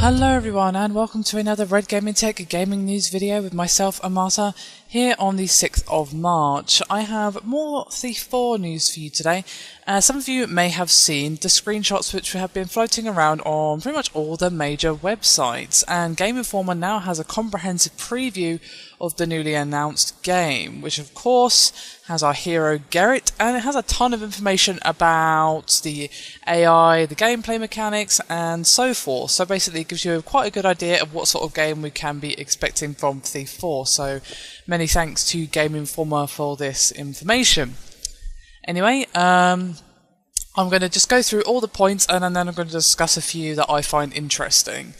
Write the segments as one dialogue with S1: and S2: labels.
S1: Hello everyone and welcome to another Red Gaming Tech gaming news video with myself, Amata, here on the 6th of March. I have more Thief 4 news for you today. Some of you may have seen the screenshots which have been floating around on pretty much all the major websites, and Game Informer now has a comprehensive preview of the newly announced game, which of course has our hero Garrett, and it has a ton of information about the AI, the gameplay mechanics and so forth. So basically it gives you quite a good idea of what sort of game we can be expecting from Thief 4. So many thanks to Game Informer for this information. Anyway, I'm going to just go through all the points and then I'm going to discuss a few that I find interesting.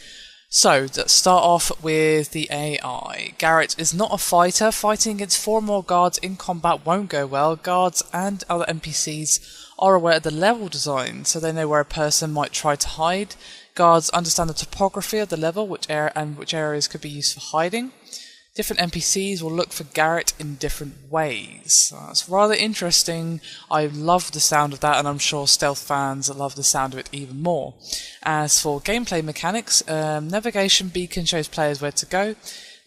S1: So, let's start off with the AI. Garrett is not a fighter. Fighting against 4 or more guards in combat won't go well. Guards and other NPCs are aware of the level design, so they know where a person might try to hide. Guards understand the topography of the level, which areas could be used for hiding. Different NPCs will look for Garrett in different ways. That's rather interesting. I love the sound of that, and I'm sure stealth fans love the sound of it even more. As for gameplay mechanics, navigation beacon shows players where to go.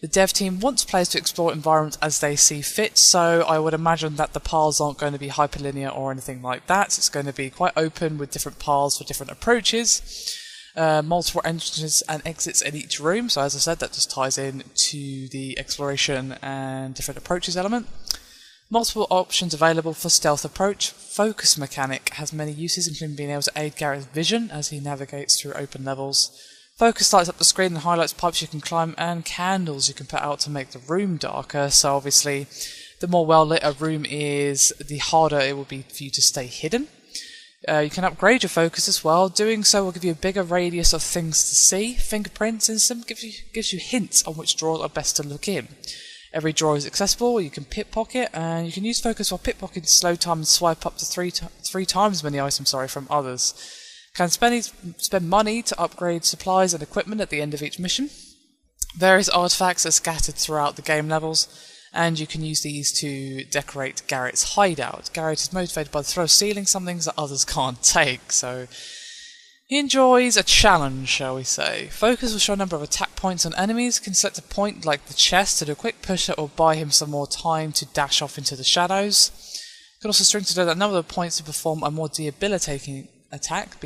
S1: The dev team wants players to explore environments as they see fit, so I would imagine that the paths aren't going to be hyperlinear or anything like that. It's going to be quite open with different paths for different approaches. Multiple entrances and exits in each room, so as I said, that just ties in to the exploration and different approaches element. Multiple options available for stealth approach. Focus mechanic has many uses, including being able to aid Garrett's vision as he navigates through open levels. Focus lights up the screen and highlights pipes you can climb and candles you can put out to make the room darker, so obviously the more well lit a room is, the harder it will be for you to stay hidden. You can upgrade your focus as well. Doing so will give you a bigger radius of things to see. Fingerprints and some gives you hints on which drawers are best to look in. Every drawer is accessible. You can pickpocket, and you can use focus while pickpocketing to slow time and swipe up to three times many items from others. Can spend money to upgrade supplies and equipment at the end of each mission. Various artifacts are scattered throughout the game levels, and you can use these to decorate Garrett's hideout. Garrett is motivated by the thrill of stealing some things that others can't take, so he enjoys a challenge, shall we say. Focus will show a number of attack points on enemies. Can select a point like the chest to do a quick push that will buy him some more time to dash off into the shadows. You can also string together a number of points to perform a more debilitating attack.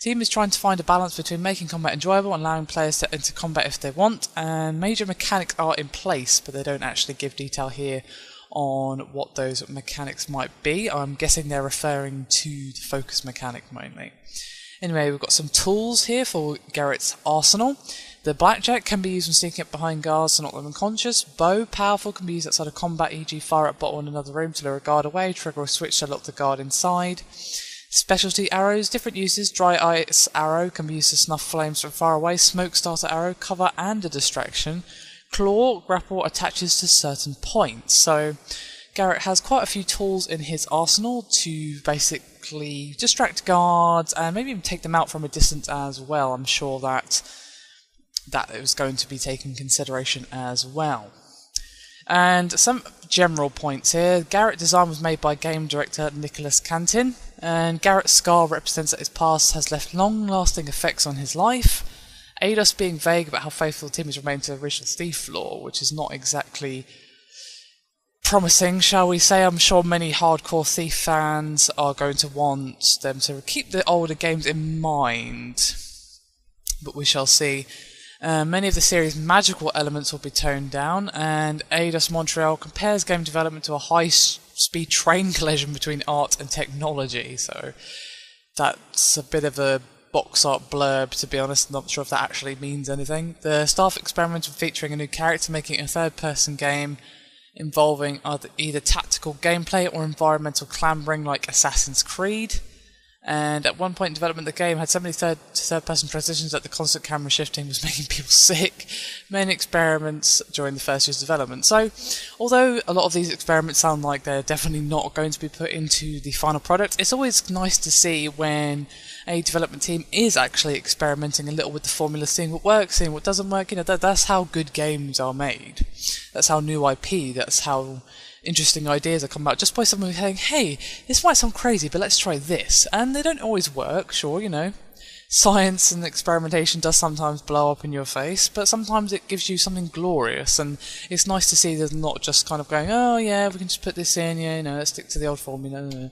S1: Team is trying to find a balance between making combat enjoyable and allowing players to enter combat if they want, and major mechanics are in place, but they don't actually give detail here on what those mechanics might be. I'm guessing they're referring to the focus mechanic mainly. Anyway, we've got some tools here for Garrett's arsenal. The blackjack can be used when sneaking up behind guards to knock them unconscious. Bow, powerful, can be used outside of combat, e.g. fire at bottle in another room to lure a guard away, trigger a switch to lock the guard inside. Specialty arrows, different uses. Dry ice arrow can be used to snuff flames from far away. Smoke starter arrow, cover and a distraction. Claw, grapple attaches to certain points. So Garrett has quite a few tools in his arsenal to basically distract guards and maybe even take them out from a distance as well. I'm sure that it was going to be taken consideration as well. And some general points here. Garrett's design was made by game director Nicholas Cantin, and Garrett's scar represents that his past has left long-lasting effects on his life. Eidos being vague about how faithful the team has remained to the original Thief lore, which is not exactly promising, shall we say. I'm sure many hardcore Thief fans are going to want them to keep the older games in mind, but we shall see. Many of the series' magical elements will be toned down, and Eidos Montreal compares game development to a high-speed train collision between art and technology, so that's a bit of a box art blurb, to be honest. Not sure if that actually means anything. The staff experimented featuring a new character, making it a third-person game involving either tactical gameplay or environmental clambering like Assassin's Creed. And at one point in development, the game had so many third-person transitions that the constant camera shifting was making people sick. Many experiments during the first year's development. So, although a lot of these experiments sound like they're definitely not going to be put into the final product, it's always nice to see when a development team is actually experimenting a little with the formula, seeing what works, seeing what doesn't work. You know, that's how good games are made. That's how new IP, that's how interesting ideas are come out just by someone saying, hey, this might sound crazy, but let's try this. And they don't always work, sure, you know. science and experimentation does sometimes blow up in your face, but sometimes it gives you something glorious, and it's nice to see there's not just kind of going, oh yeah, we can just put this in, yeah, let's stick to the old formula.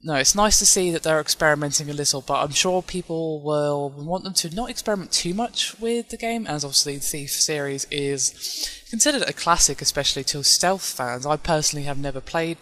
S1: No, it's nice to see that they're experimenting a little, but I'm sure people will want them to not experiment too much with the game, as obviously the Thief series is considered a classic, especially to stealth fans. I personally have never played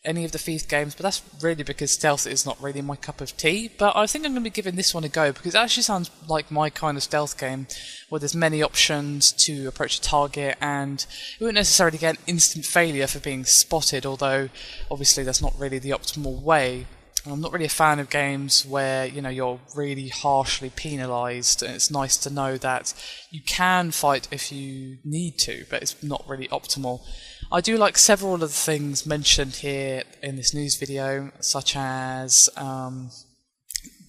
S1: any of the Thief games, but that's really because stealth is not really my cup of tea. But I think I'm going to be giving this one a go, because it actually sounds like my kind of stealth game, where there's many options to approach a target, and you wouldn't necessarily get an instant failure for being spotted, although obviously that's not really the optimal way. I'm not really a fan of games where, you're really harshly penalised, and it's nice to know that you can fight if you need to, but it's not really optimal. I do like several of the things mentioned here in this news video, such as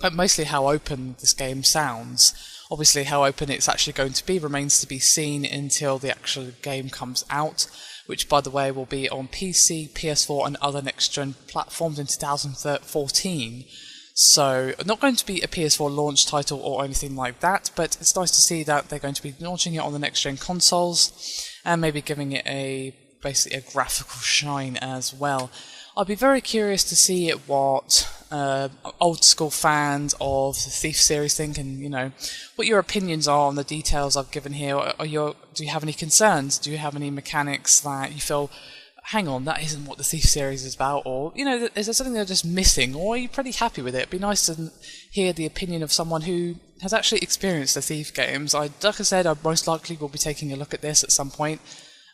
S1: but mostly how open this game sounds. Obviously how open it's actually going to be remains to be seen until the actual game comes out, which by the way will be on PC, PS4 and other next-gen platforms in 2014. So not going to be a PS4 launch title or anything like that, but it's nice to see that they're going to be launching it on the next-gen consoles and maybe giving it basically a graphical shine as well. I'd be very curious to see what old school fans of the Thief series think, and what your opinions are on the details I've given here. Do you have any concerns? Do you have any mechanics that you feel, hang on, that isn't what the Thief series is about? Or is there something they're just missing? Or are you pretty happy with it? It'd be nice to hear the opinion of someone who has actually experienced the Thief games. Like I said, I most likely will be taking a look at this at some point.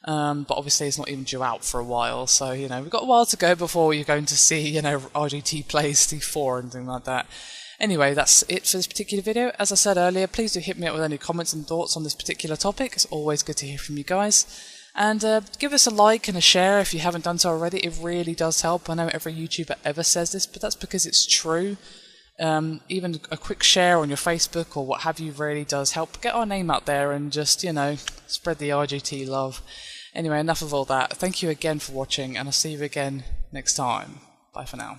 S1: But obviously it's not even due out for a while, so we've got a while to go before you're going to see RGT plays Thief 4 and things like that. Anyway, that's it for this particular video. As I said earlier, please do hit me up with any comments and thoughts on this particular topic. It's always good to hear from you guys. And give us a like and a share if you haven't done so already. It really does help. I know every YouTuber ever says this, but that's because it's true. Even a quick share on your Facebook or what have you really does help get our name out there and just, spread the RGT love. Anyway, enough of all that. Thank you again for watching, and I'll see you again next time. Bye for now.